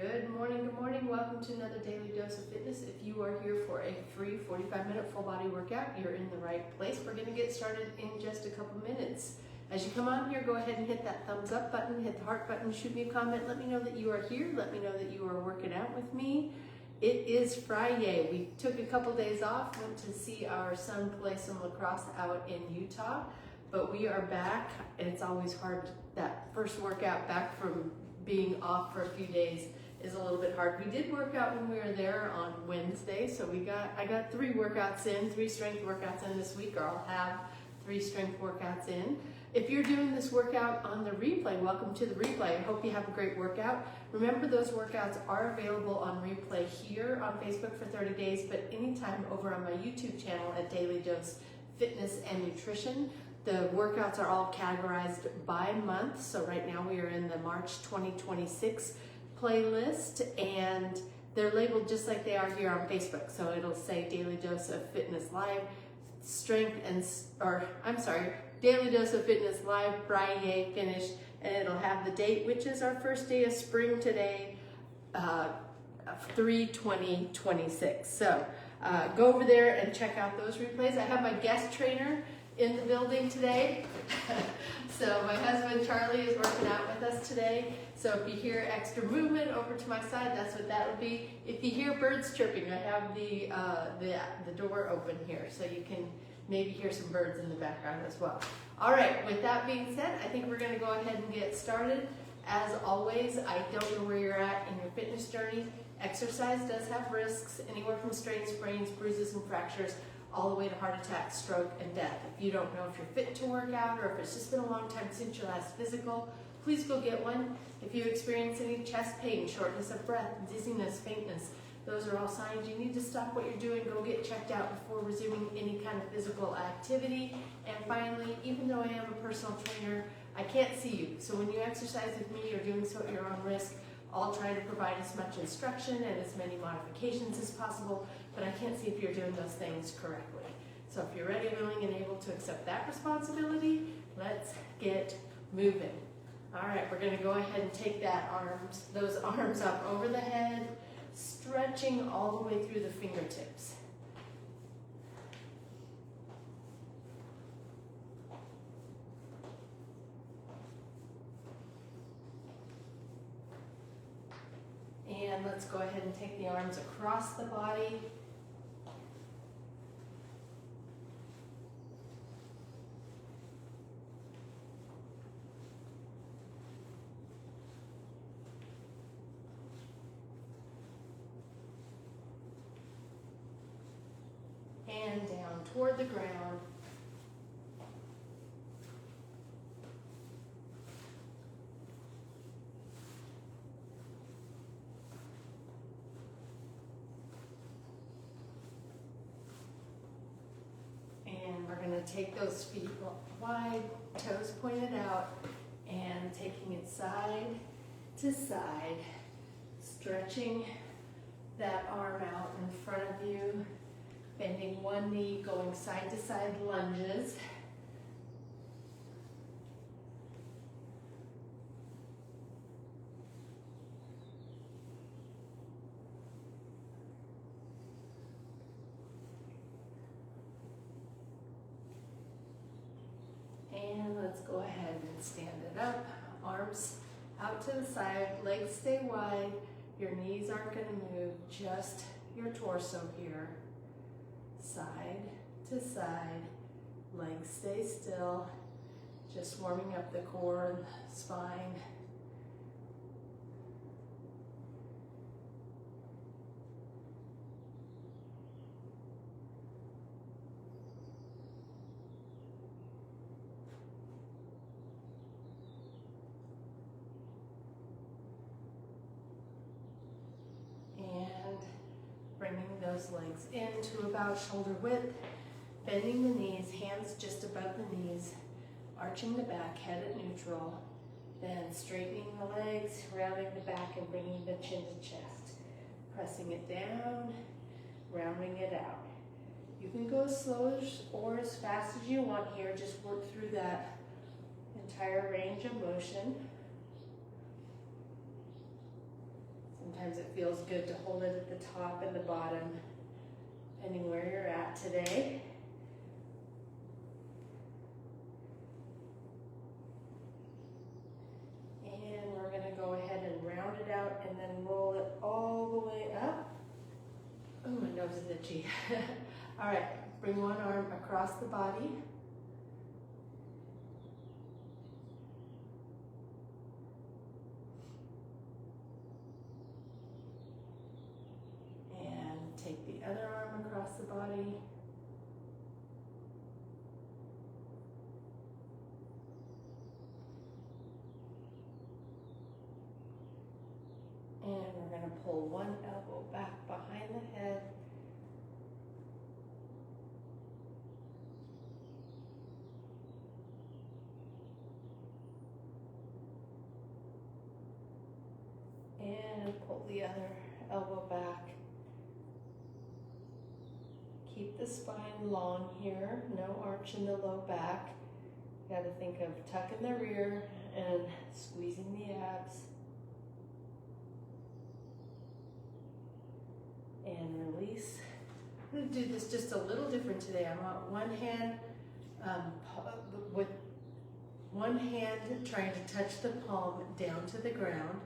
Good morning. Welcome to another Daily Dose of Fitness. If you are here for a free 45-minute full body workout, you're in the right place. We're going to get started in just a couple minutes. As you come on here, go ahead and hit that thumbs up button, hit the heart button, shoot me a comment. Let me know that you are here. Let me know that you are working out with me. It is FriYay. We took a couple days off, went to see our son play some lacrosse out in Utah, but we are back. It's always hard, that first workout back from being off for a few days is a little bit hard. We did work out when we were there on Wednesday, so I got 3 workouts in, 3 strength workouts in this week, or I'll have 3 strength workouts in. If you're doing this workout on the replay, welcome to the replay. I hope you have a great workout. Remember, those workouts are available on replay here on Facebook for 30 days, but anytime over on my YouTube channel at Daily Dose Fitness and Nutrition. The workouts are all categorized by month. So right now we are in the March 2026 playlist, and they're labeled just like they are here on Facebook. So it'll say Daily Dose of Fitness Live, Daily Dose of Fitness Live, FriYay Finish, and it'll have the date, which is our first day of spring today, 3/20/26. So go over there and check out those replays. I have my guest trainer in the building today. So my husband Charlie is working out with us today. So if you hear extra movement over to my side, that's what that would be. If you hear birds chirping, I have the door open here, so you can maybe hear some birds in the background as well. All right, with that being said, I think we're gonna go ahead and get started. As always, I don't know where you're at in your fitness journey. Exercise does have risks, anywhere from strains, sprains, bruises, and fractures, all the way to heart attack, stroke, and death. If you don't know if you're fit to work out or if it's just been a long time since your last physical, please go get one. If you experience any chest pain, shortness of breath, dizziness, faintness, those are all signs you need to stop what you're doing, go get checked out before resuming any kind of physical activity. And finally, even though I am a personal trainer, I can't see you. So when you exercise with me, you're doing so at your own risk. I'll try to provide as much instruction and as many modifications as possible, but I can't see if you're doing those things correctly. So if you're ready, willing, and able to accept that responsibility, let's get moving. All right, we're gonna go ahead and take those arms up over the head, stretching all the way through the fingertips. And let's go ahead and take the arms across the body. And down toward the ground. And we're going to take those feet wide, toes pointed out, and taking it side to side, stretching that arm out in front of you, bending one knee, going side to side lunges. And let's go ahead and stand it up. Arms out to the side, legs stay wide. Your knees aren't going to move, just your torso here. Side to side, legs stay still, just warming up the core and spine. Bringing those legs into about shoulder width, bending the knees, hands just above the knees, arching the back, head at neutral, then straightening the legs, rounding the back and bringing the chin to chest, pressing it down, rounding it out. You can go as slow or as fast as you want here, just work through that entire range of motion. Sometimes it feels good to hold it at the top and the bottom, depending where you're at today. And we're going to go ahead and round it out and then roll it all the way up. Oh, my nose is itchy. All right, bring one arm across the body. And take the other arm across the body. And we're going to pull one elbow back behind the head. And pull the other elbow back. Keep the spine long here, no arch in the low back. You got to think of tucking the rear and squeezing the abs. And release. I'm going to do this just a little different today. I want one hand with one hand trying to touch the palm down to the ground,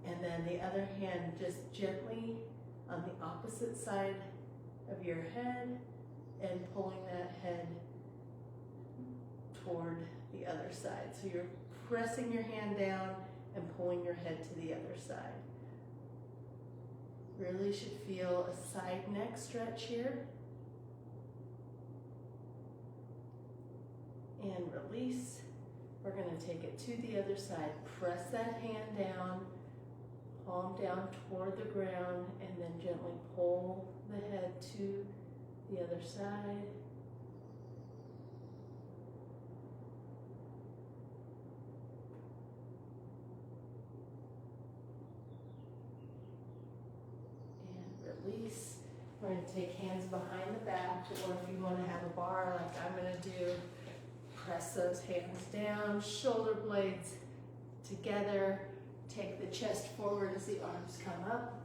and then the other hand just gently on the opposite side of your head and pulling that head toward the other side. So you're pressing your hand down and pulling your head to the other side. Really should feel a side neck stretch here. And release. We're going to take it to the other side. Press that hand down, palm down toward the ground, and then gently pull the head to the other side. Release. We're going to take hands behind the back, or if you want to have a bar like I'm going to do, press those hands down, shoulder blades together, take the chest forward as the arms come up.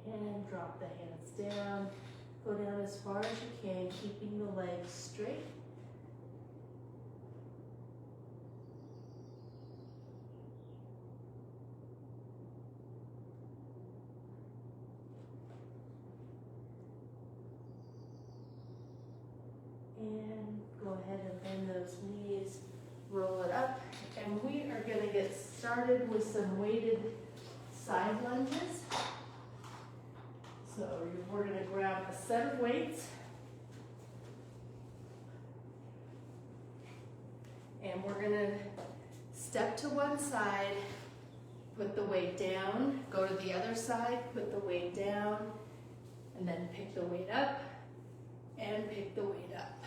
And drop the hands down. Go down as far as you can, keeping the legs straight. And go ahead and bend those knees, roll it up. And we are going to get started with some weighted side lunges. So we're going to grab a set of weights, and we're going to step to one side, put the weight down, go to the other side, put the weight down, and then pick the weight up, and pick the weight up.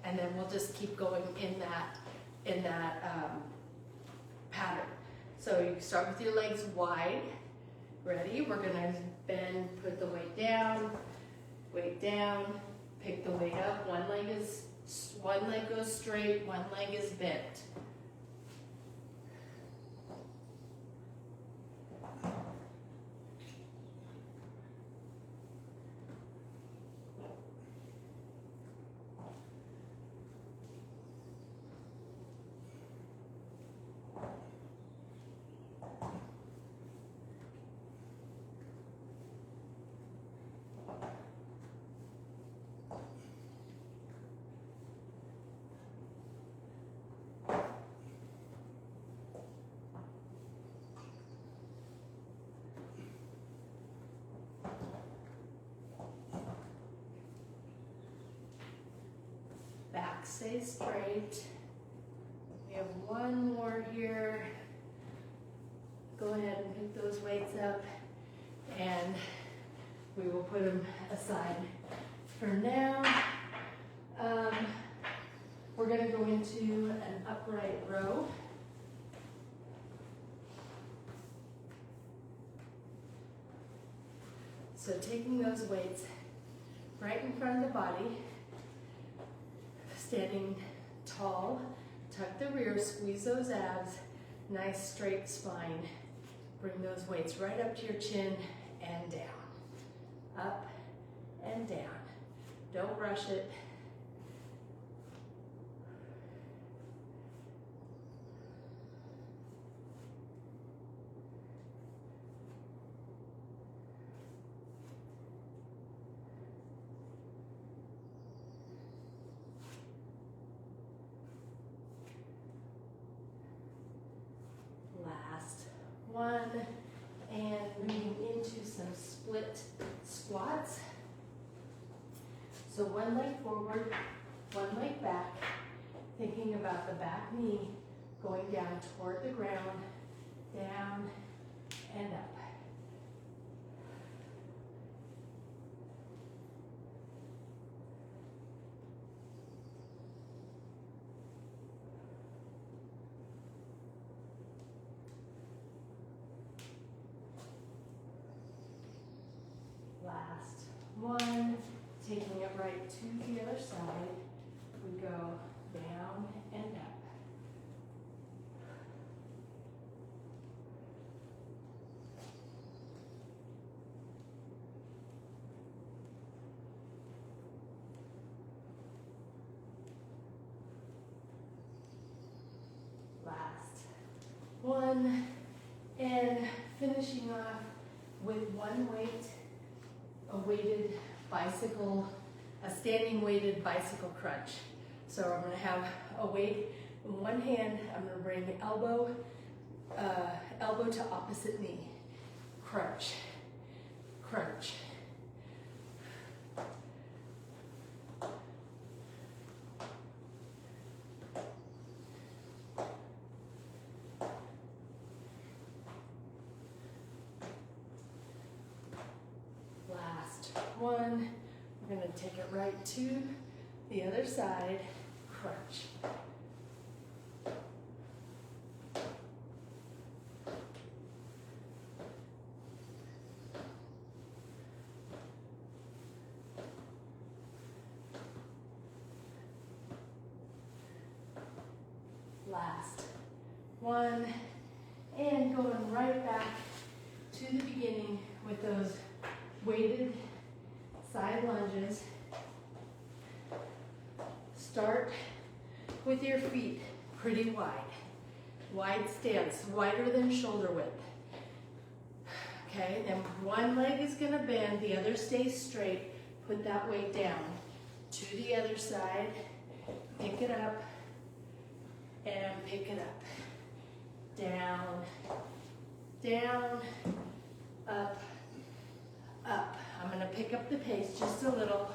And then we'll just keep going in that pattern. So you start with your legs wide. Ready? We're going to bend, put the weight down, pick the weight up. One leg goes straight, one leg is bent. Back stays straight. We have one more here. Go ahead and pick those weights up, and we will put them aside for now. We're going to go into an upright row. So taking those weights, right in front of the body. Standing tall, tuck the rear, squeeze those abs, nice straight spine. Bring those weights right up to your chin and down. Up and down. Don't rush it. Last one, and moving into some split squats. So one leg forward, one leg back, thinking about the back knee going down toward the ground, down and up. Last one, taking it right to the other side, we go down and up. Last one, and finishing off with one weight, a weighted bicycle, a standing weighted bicycle crunch. So I'm going to have a weight in one hand. I'm going to bring elbow to opposite knee. Crunch, crunch. One, we're going to take it right to the other side, crunch. Last one, and going right back to the beginning with those weighted side lunges. Start with your feet pretty wide. Wide stance, wider than shoulder width. Okay, then one leg is going to bend, the other stays straight. Put that weight down to the other side. Pick it up and pick it up. Down, down, up, up. I'm going to pick up the pace just a little.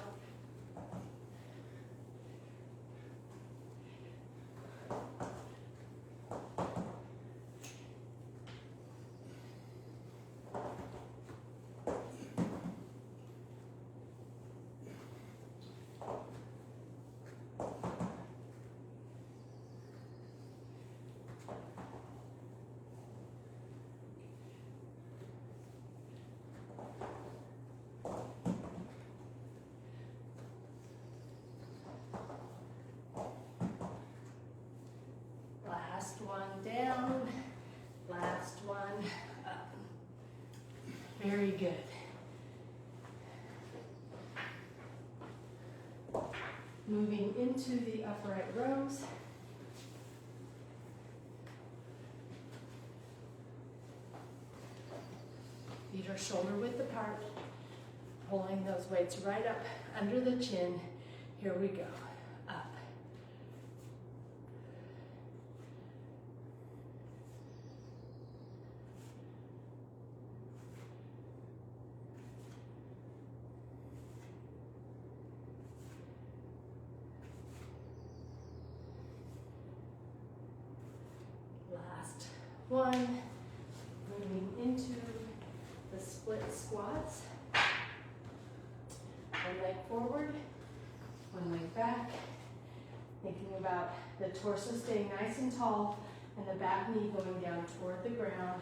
Last one down, last one up. Very good. Moving into the upright rows. Feet are shoulder width apart. Pulling those weights right up under the chin. Here we go. Up. Last one. Moving into the split squats. One leg forward, one leg back. Thinking about the torso staying nice and tall and the back knee going down toward the ground.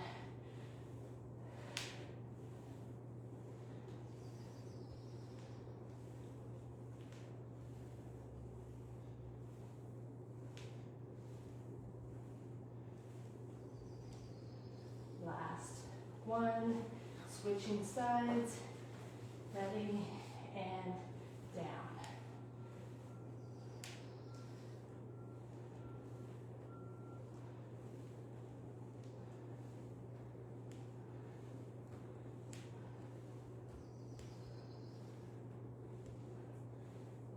one, switching sides, ready, and down.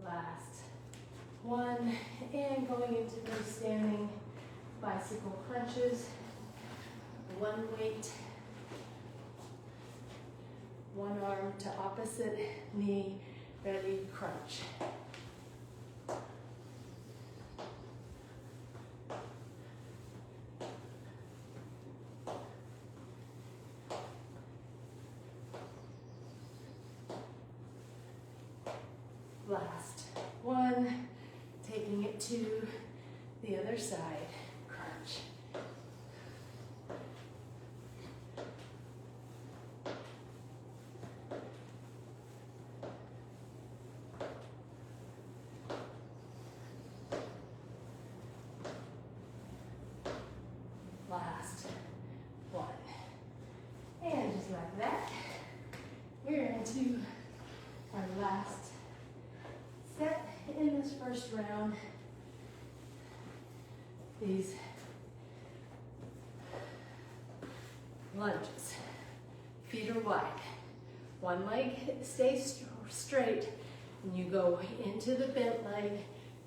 Last one, and going into those standing bicycle crunches. One weight, one arm to opposite knee, ready, crunch. Last one, taking it to the other side, crunch. Last one. And just like that, we're into our last set in this first round. These lunges. Feet are wide. One leg stays straight, and you go into the bent leg,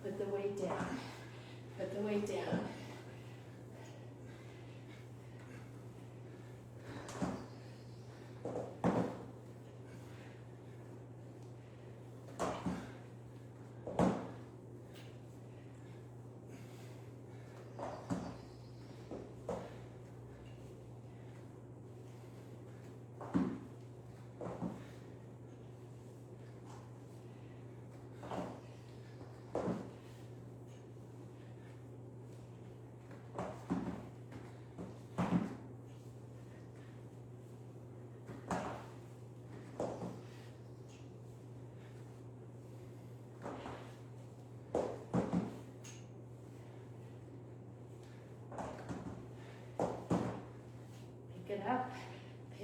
put the weight down. Put the weight down.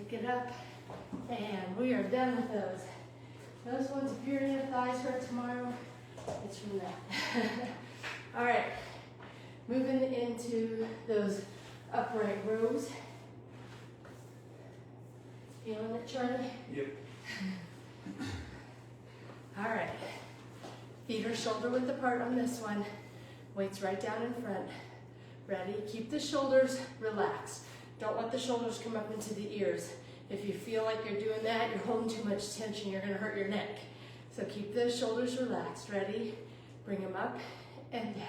Pick it up, and we are done with those. Those ones, if your thighs hurt tomorrow, it's from that. All right, moving into those upright rows. Feeling it, Charlie? Yep. All right, feet are shoulder width apart on this one. Weights right down in front. Ready? Keep the shoulders relaxed. Don't let the shoulders come up into the ears. If you feel like you're doing that, you're holding too much tension, you're gonna hurt your neck. So keep the shoulders relaxed. Ready? Bring them up and down.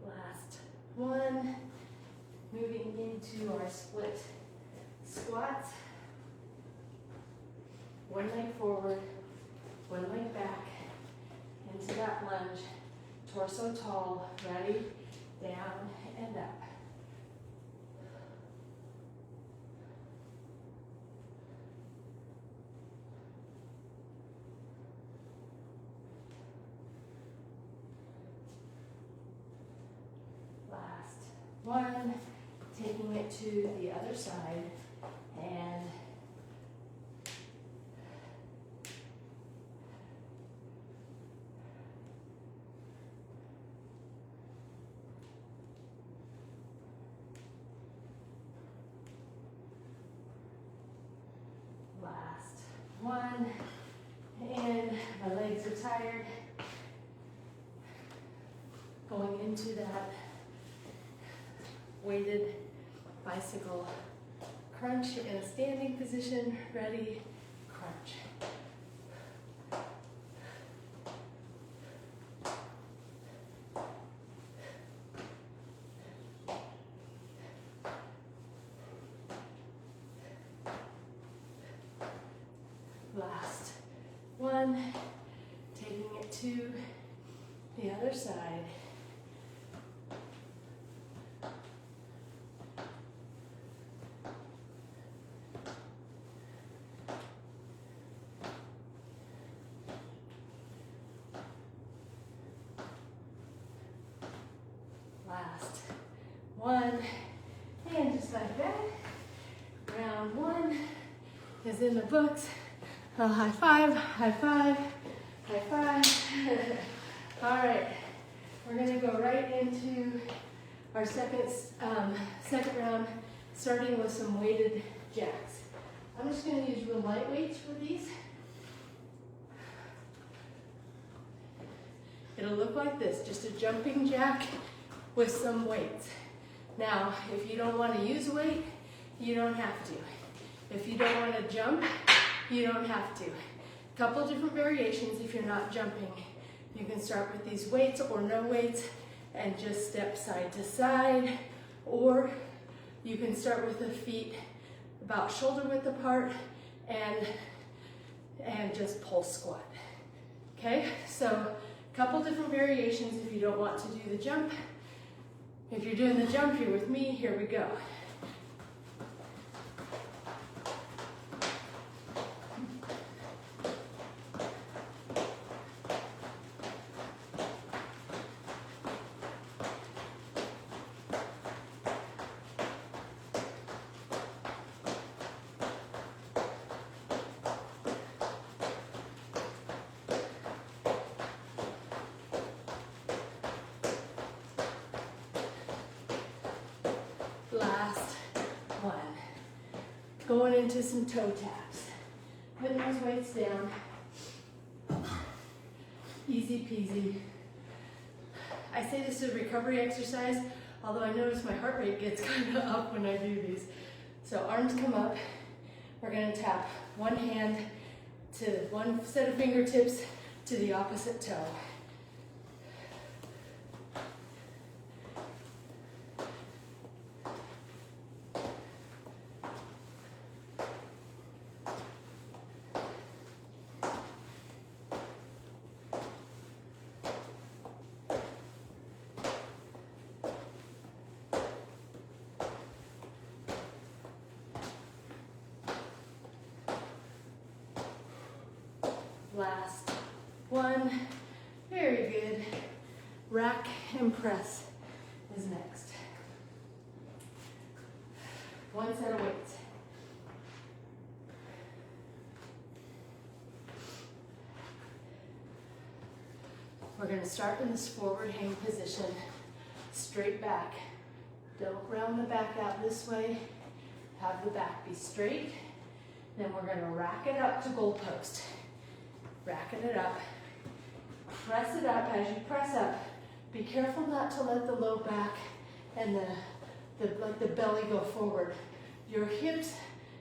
Last one. Moving into our split squats. One leg forward, one leg back, into that lunge. Torso tall, ready, down and up. Last one. Taking it to the other side, and last one. And my legs are tired. Going into that weighted bicycle crunch in a standing position. Ready, crunch. Last one, taking it to the other side. one, and just like that. Round one is in the books. A high five, high five, high five. All right, we're gonna go right into our second round, starting with some weighted jacks. I'm just gonna use real light weights for these. It'll look like this, just a jumping jack with some weights. Now, if you don't want to use a weight, you don't have to. If you don't want to jump, you don't have to. A couple different variations if you're not jumping. You can start with these weights or no weights and just step side to side, or you can start with the feet about shoulder width apart and just pulse squat. Okay, so a couple different variations if you don't want to do the jump. If you're doing the jump, you're with me, here we go. Last one. Going into some toe taps. Putting those weights down. Easy peasy. I say this is a recovery exercise, although I notice my heart rate gets kind of up when I do these. So arms come up. We're going to tap one hand to one set of fingertips to the opposite toe. Last one. Very good. Rack and press is next. One set of weights. We're going to start in this forward hang position, straight back. Don't round the back out this way. Have the back be straight. Then we're going to rack it up to goal post. Racking it up. Press it up. As you press up, be careful not to let the low back and the belly go forward. Your hips,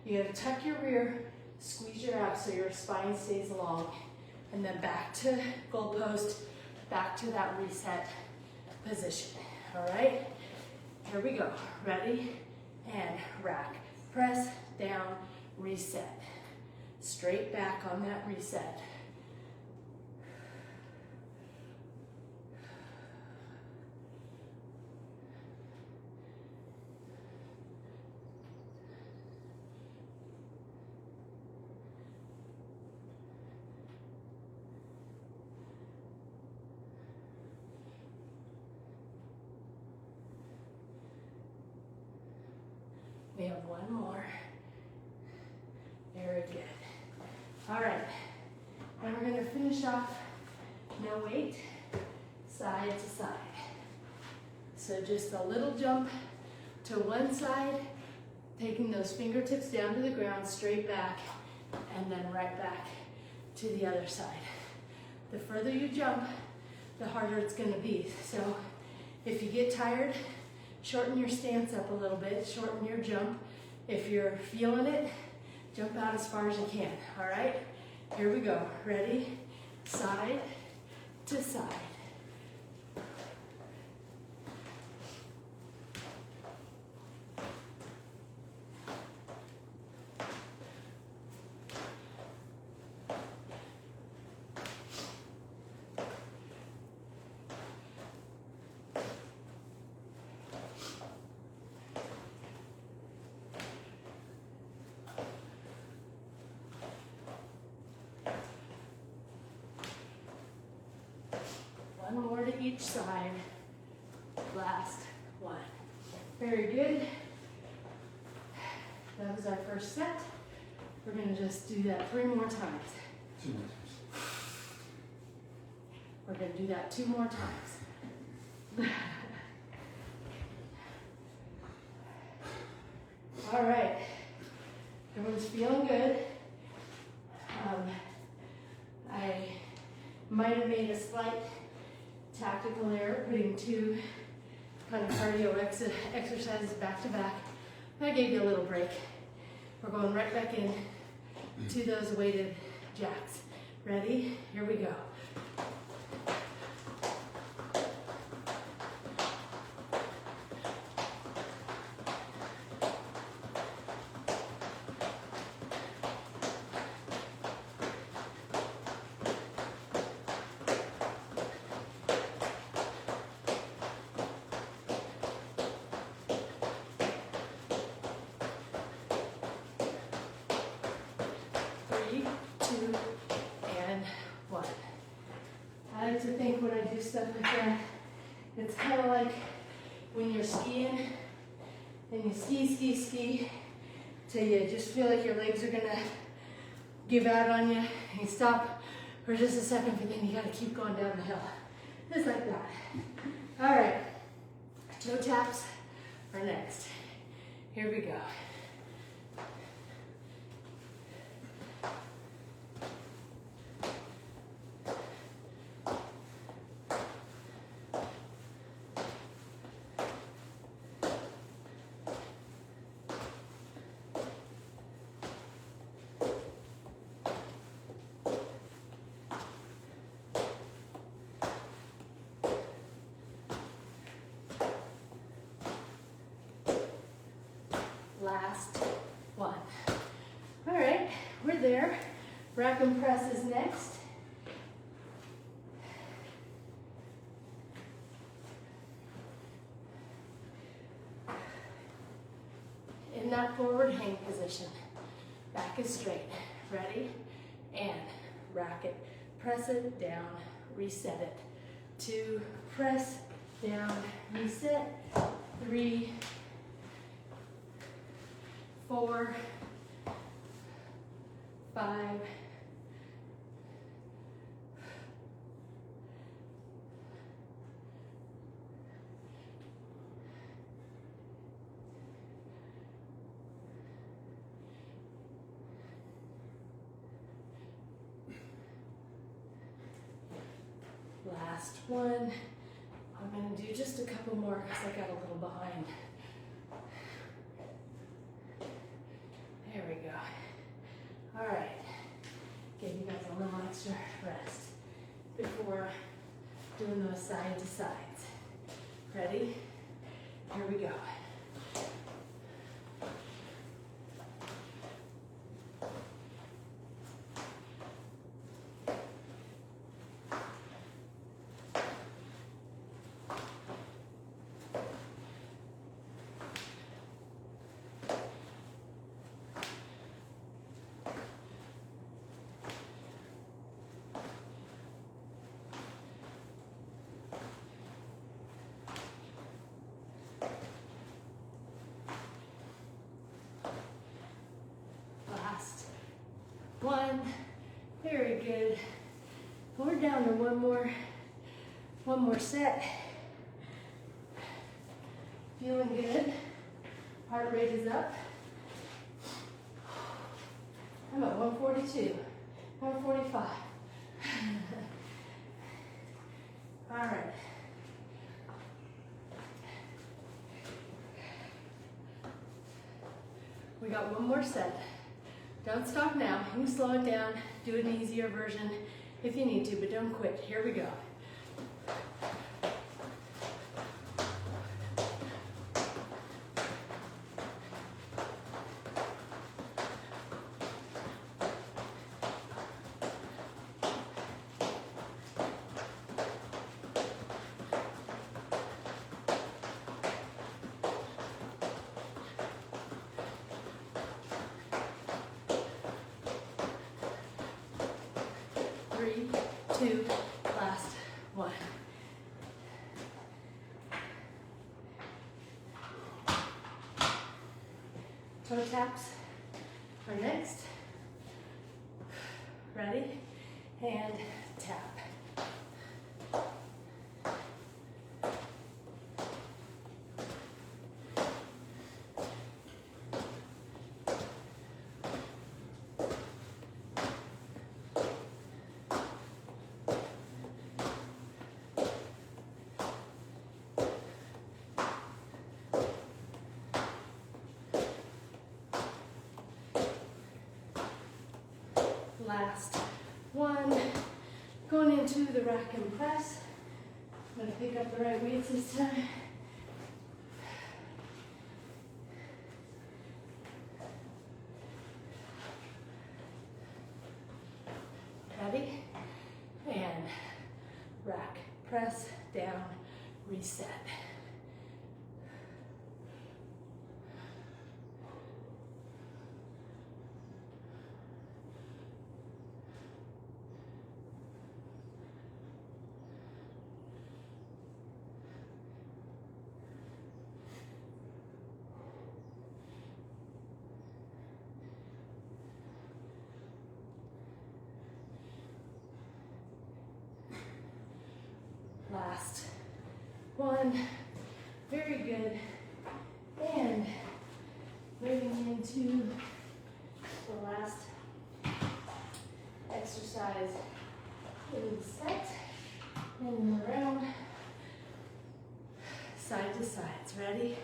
you gotta tuck your rear, squeeze your abs so your spine stays long. And then back to goal post, back to that reset position. All right? Here we go. Ready? And rack. Press, down, reset. Straight back on that reset. We have one more. Very good. All right, and we're gonna finish off, no weight, side to side. So just a little jump to one side, taking those fingertips down to the ground, straight back, and then right back to the other side. The further you jump, the harder it's gonna be. So if you get tired, shorten your stance up a little bit, shorten your jump. If you're feeling it, jump out as far as you can, all right? Here we go, ready? Side to side. One more to each side. Last one. Very good. That was our first set. We're going to just do that 3 more times. 2 more times. We're going to do that 2 more times. All right. Everyone's feeling good. I might have made a slight tactical error putting 2 kind of cardio exercises back to back. I gave you a little break. We're going right back in to those weighted jacks. Ready? Here we go. I like to think when I do stuff like that, it's kind of like when you're skiing and you ski till you just feel like your legs are gonna give out on you, and you stop for just a second, but then you gotta keep going down the hill. Just like that. All right, toe taps are next. Here we go. Last one. All right, we're there. Rack and press is next. In that forward hang position. Back is straight. Ready? And rack it. Press it down, reset it. 2, press down, reset. 3, 4, 5, 6. Last one. I'm going to do just a couple more because I got a little behind. There we go. All right. Give you guys a little extra rest before doing those side to sides. Ready? Here we go. One, very good. We're down to one more set. Feeling good. Heart rate is up. I'm at 142, 145. All right. We got one more set. Don't stop now. You can slow it down, do an easier version if you need to, but don't quit. Here we go. Three, 2, last one. toe taps are next. Ready? And tap. Last one. Going into the rack and press. I'm going to pick up the right weights this time. Ready? And rack, press, down, reset. Last one, very good. And moving into the last exercise in the set, and around, side to sides. Ready?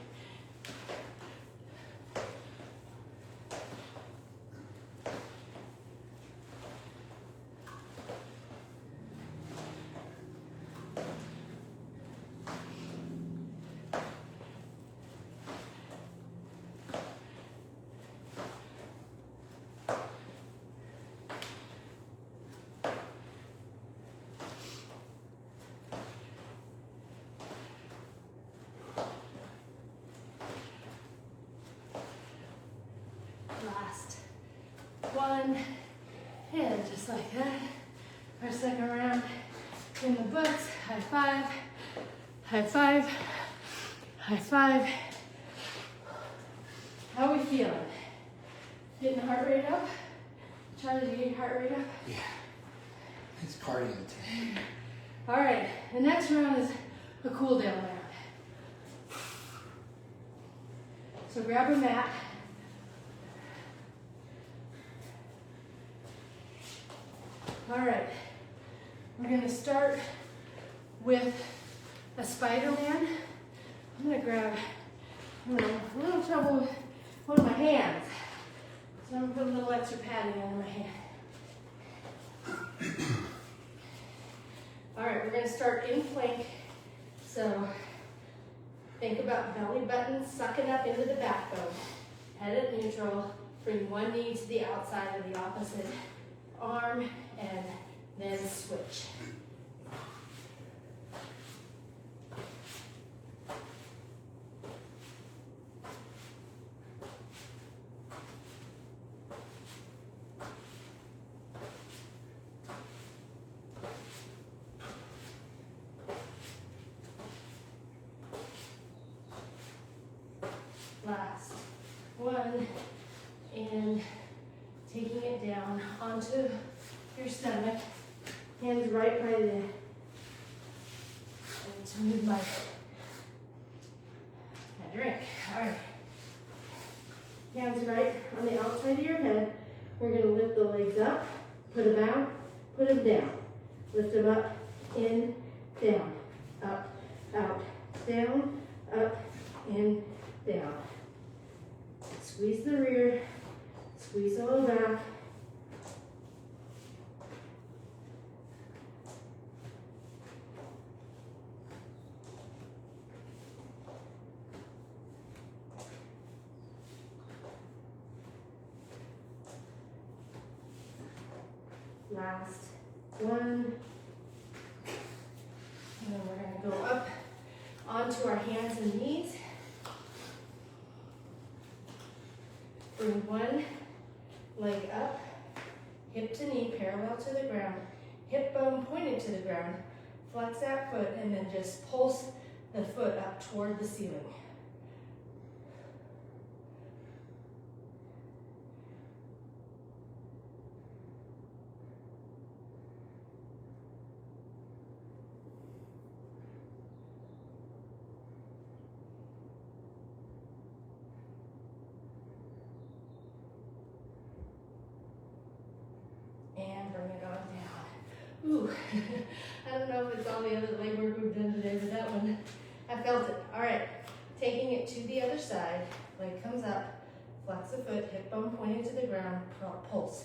Last one, and just like that, our second round in the books. High five, high five, high five. How are we feeling? Getting the heart rate up? Charlie, did you get your heart rate up? Yeah, it's cardio time. All right, the next round is a cool down round. So grab a mat. All right, we're gonna start with a Spider-Man. I'm having a little trouble with one of my hands. So I'm gonna put a little extra padding under my hand. All right, we're gonna start in plank. So think about belly button sucking up into the backbone. Head at neutral, bring one knee to the outside of the opposite arm, and then switch. Last one, and taking it down onto your stomach, hands right by the, I need to move my drink. All right, hands right on the outside of your head. We're gonna lift the legs up, put them out, put them down. Lift them up, in, down, up, out, down, up, in, down. Squeeze the rear, squeeze the low back. Last one. And then we're going to go up onto our hands and knees. Bring one leg up, hip to knee, parallel to the ground, hip bone pointed to the ground. Flex that foot and then just pulse the foot up toward the ceiling. Ooh, I don't know if it's all the other leg work we've done today, but that one, I felt it. All right, taking it to the other side, leg comes up, flex the foot, hip bone pointing to the ground, pulse.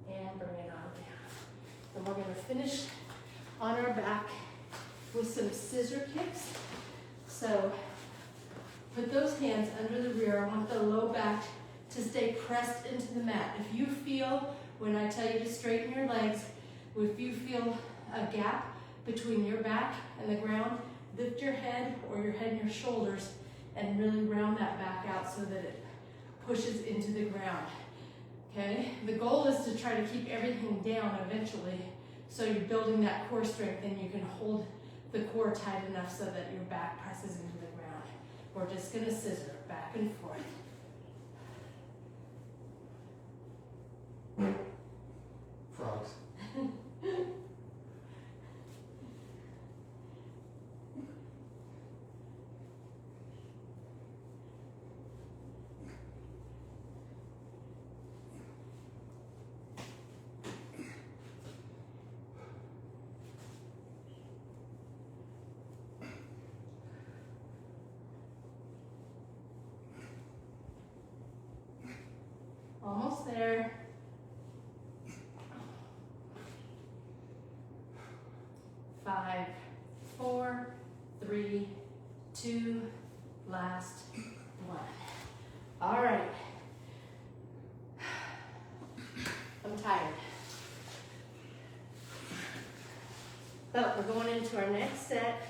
And bring it on down. And we're gonna finish on our back with some scissor kicks. So put those hands under the rear. I want the low back to stay pressed into the mat. If you feel, when I tell you to straighten your legs, if you feel a gap between your back and the ground, lift your head or your head and your shoulders and really round that back out so that it pushes into the ground. Okay, the goal is to try to keep everything down eventually, so you're building that core strength and you can hold the core tight enough so that your back presses into the ground. We're just gonna scissor back and forth. Frogs. Almost there. 5, 4, 3, 2, last 1. All right. I'm tired. But we're going into our next set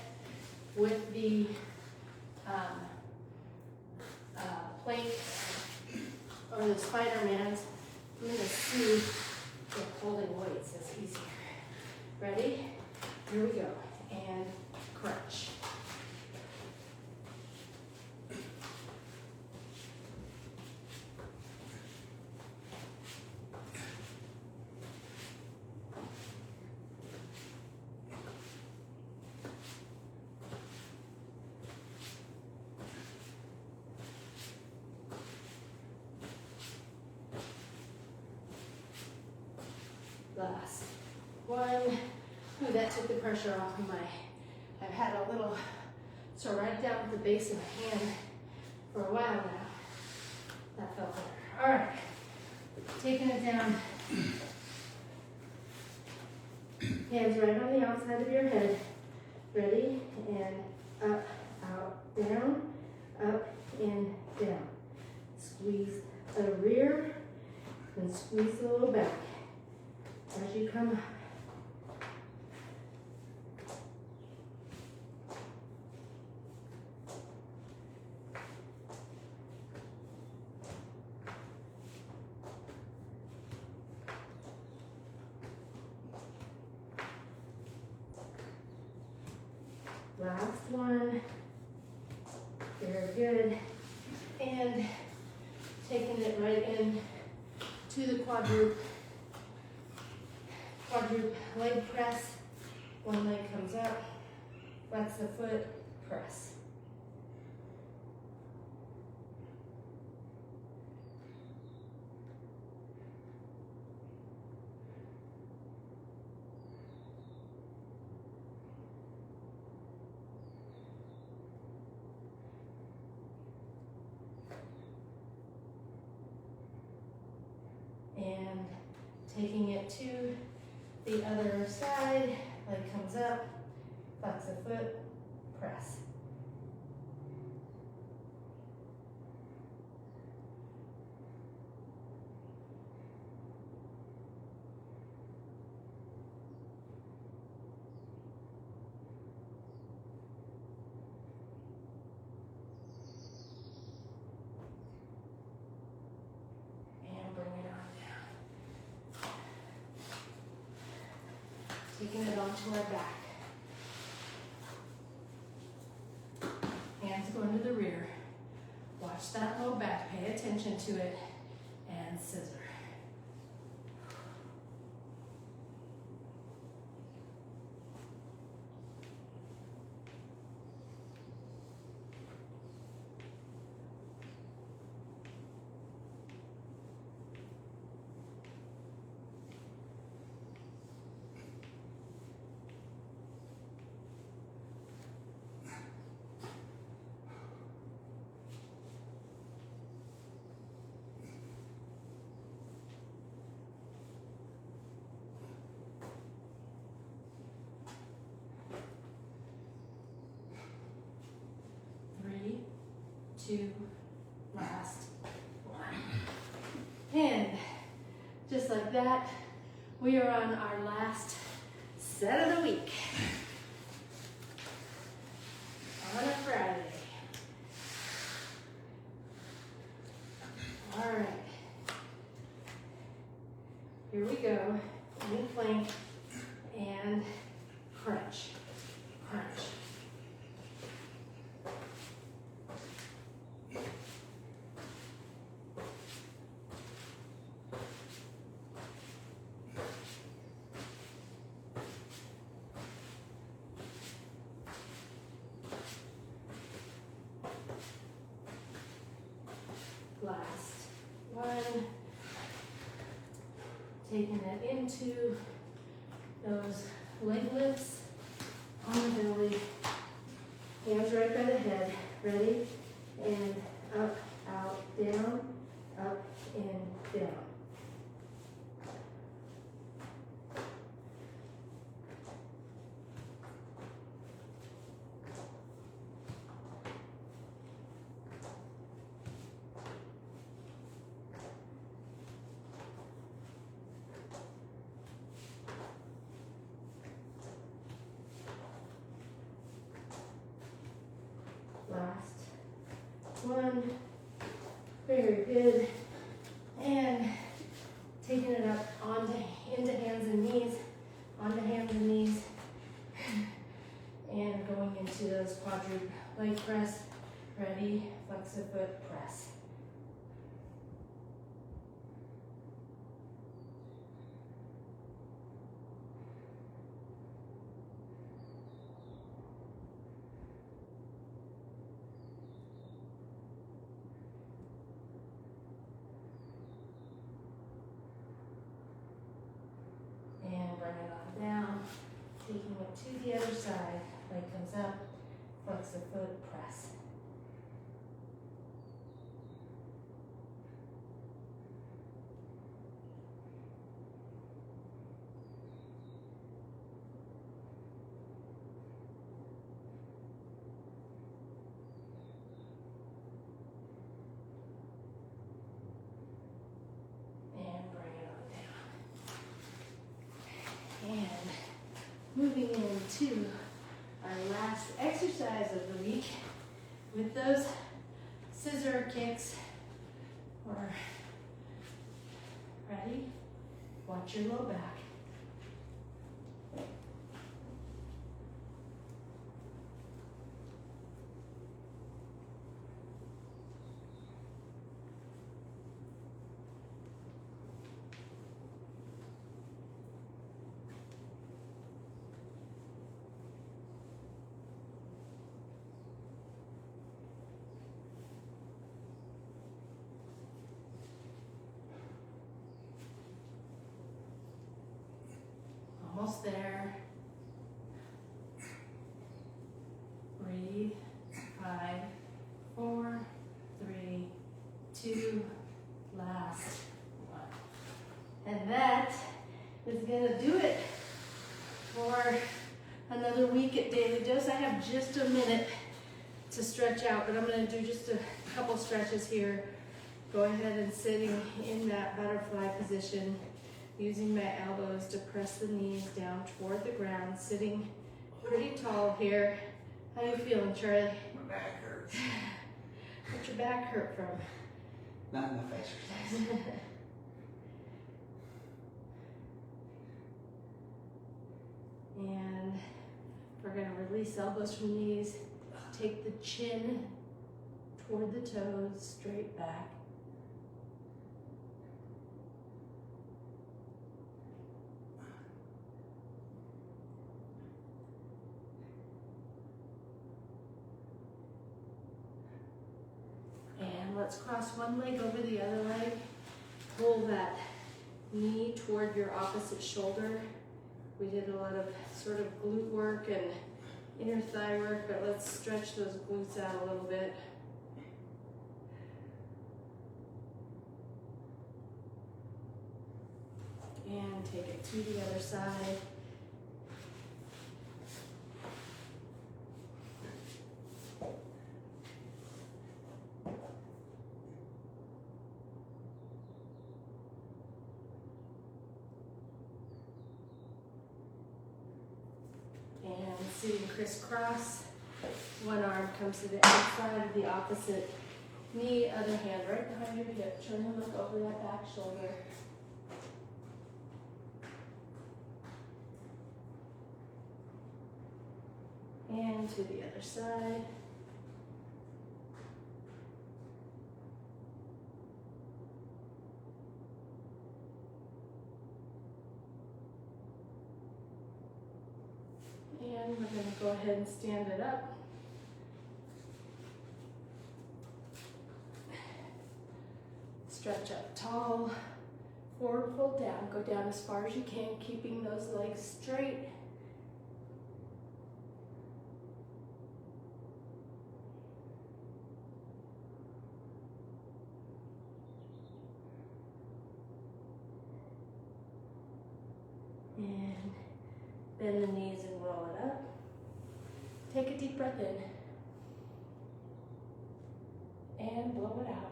with the plank or the Spider-Mans. I'm going to see if holding weights is easier. Ready? Here we go. And crunch. Last one. Ooh, that took the pressure off of I've had a little, so right down at the base of my hand for a while now. That felt better. All right, taking it down. Hands right on the outside of your head. Ready? And up, out, down, up, in, down. Squeeze the rear and squeeze the low back as you come up. Last one. Very good. And taking it right in to the quadruped leg press. One leg comes up, flex the foot, press. And taking it to the other side, leg comes up, flex the foot, press. Taking it onto our back. Hands going to the rear. Watch Watch that low back, pay attention to it, and scissor. Three, two, last one. And just like that, we are on our last set of the week. On a Friday. All right. Here we go. Knee plank and crunch. Crunch. Last one. Taking it into those leg lifts on the belly. Hands right by the head. Ready? And up, out, down, up, and down. Last one. Very good. And taking it up into hands and knees, onto hands and knees, and going into those quadruped leg press. Ready? Flex the foot, press. And bring it on down, taking it to the other side. Leg comes up, flex the foot, press. And bring it on down. And moving into our last exercise of the week with those scissor kicks. Or ready? Watch your low back. Almost there. Breathe. 5, 4, 3, 2, last one. And that is gonna do it for another week at Daily Dose. I have just a minute to stretch out, but I'm gonna do just a couple stretches here. Go ahead and sitting in that butterfly position, using my elbows to press the knees down toward the ground, sitting pretty tall here. How you feeling, Charlie? My back hurts. What's your back hurt from? Not enough exercise. And we're gonna release elbows from knees. Take the chin toward the toes, straight back. And let's cross one leg over the other leg. Pull that knee toward your opposite shoulder. We did a lot of sort of glute work and inner thigh work, but let's stretch those glutes out a little bit. And take it to the other side. And sitting crisscross. One arm comes to the outside of the opposite knee, other hand right behind your hip. Turn and look over that back shoulder. And to the other side. And we're going to go ahead and stand it up. Stretch up tall, forward fold down, go down as far as you can, keeping those legs straight. And bend the knees and roll it up. Take a deep breath in. And blow it out.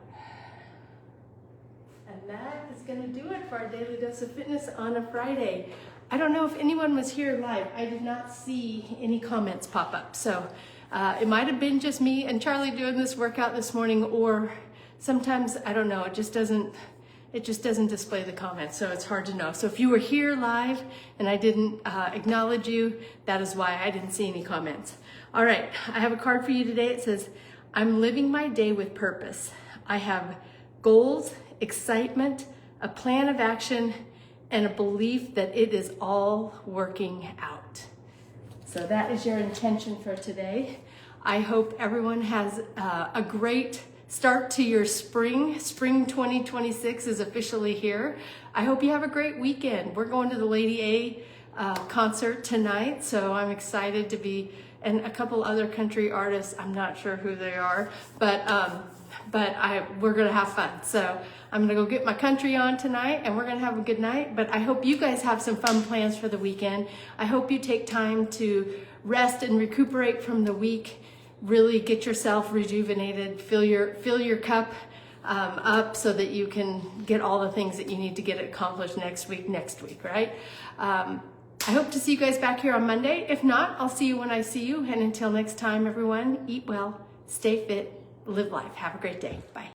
And that is going to do it for our Daily Dose of Fitness on a Friday. I don't know if anyone was here live. I did not see any comments pop up. So it might have been just me and Charlie doing this workout this morning, or sometimes, I don't know, it just doesn't display the comments, so it's hard to know. So if you were here live and I didn't acknowledge you, that is why I didn't see any comments. All right, I have a card for you today. It says, I'm living my day with purpose. I have goals, excitement, a plan of action, and a belief that it is all working out. So that is your intention for today. I hope everyone has a great start to your spring. Spring 2026 is officially here. I hope you have a great weekend. We're going to the Lady A concert tonight, so I'm excited to be, and a couple other country artists. I'm not sure who they are, but we're gonna have fun. So I'm gonna go get my country on tonight, and we're gonna have a good night. But I hope you guys have some fun plans for the weekend. I hope you take time to rest and recuperate from the week. Really get yourself rejuvenated, fill your cup up so that you can get all the things that you need to get accomplished next week, right? I hope to see you guys back here on Monday. If not, I'll see you when I see you. And until next time, everyone, eat well, stay fit, live life. Have a great day. Bye.